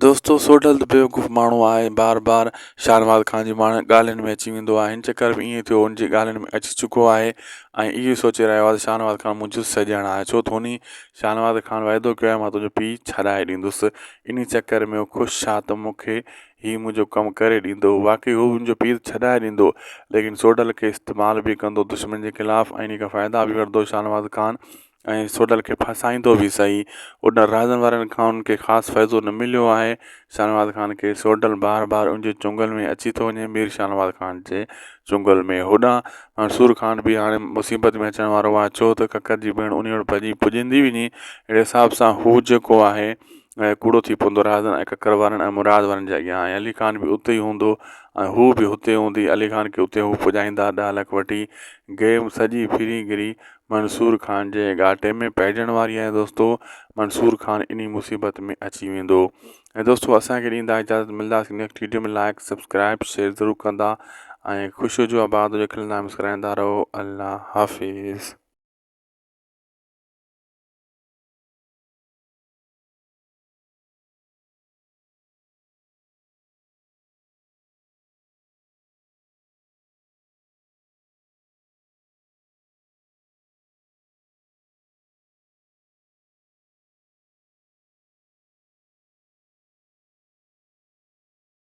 दोस्तों सोडल त बेवकूफ़ माण्हू आहे, बार बार शाहनवाज़ ख़ान जी ॻाल्हियुनि में अची वेंदो आहे। हिन चकर में ईअं थियो हुनजी ॻाल्हियुनि में अची चुको आहे ऐं इहो सोचे रहियो आहे त शाहनवाज़ ख़ान मुंहिंजो सॼणु आहे, छो त हुन शाहनवाज़ ख़ान वाइदो कयो आहे मां तुंहिंजो पीउ छॾाए ॾींदुसि। इन चकर में हू ख़ुशि छा त मूंखे हीउ मुंहिंजो कमु करे ॾींदो। वाक़ई हू मुंहिंजो पीउ छॾाए ॾींदो, लेकिन सोडल खे इस्तेमालु बि कंदो दुश्मन जे ख़िलाफ़ु ऐं इन खां फ़ाइदा बि वठंदो शाहनवाज़ ख़ान ऐं सोडल खे फसाईंदो बि सही। उन राज़नि वारनि खां उनखे ख़ासि फ़ाइदो न मिलियो आहे शाहनवाज़ ख़ान खे। सोडल बार बार उनजे चुंगल में अची थो वञे मीर शाहनवाज़ ख़ान जे चुंगल में। होॾां मंसूर ख़ान बि हाणे मुसीबत में अचण वारो आहे, छो त ककर जी भेण उन वटि भॼी पुॼंदी बि नी। अहिड़े हिसाब सां हू जेको आहे कूड़ो थी पवंदो राज़नि ऐं ककर वारनि ऐं मुराद वारनि जे अॻियां ऐं अली ख़ान बि उते ई हूंदो ऐं हू बि हुते हूंदी। अली ख़ान खे उते हू पुॼाईंदा 10 लख वठी। गेम सॼी फिरी गिरी मंसूर ख़ान जे घाटे में पइजण वारी आहे। दोस्तों मंसूर ख़ान इन मुसीबत में अची वेंदो। ऐं दोस्तों असांखे ॾींदा इजाज़त, मिलंदासीं नेक्स्ट वीडियो में। लाइक सब्सक्राइब शेयर ज़रूरु कंदा ऐं ख़ुशि हुजो, आबाद हुजो, खिलंदा मुस्कुराईंदा रहो। अल्लाह हाफ़िज़।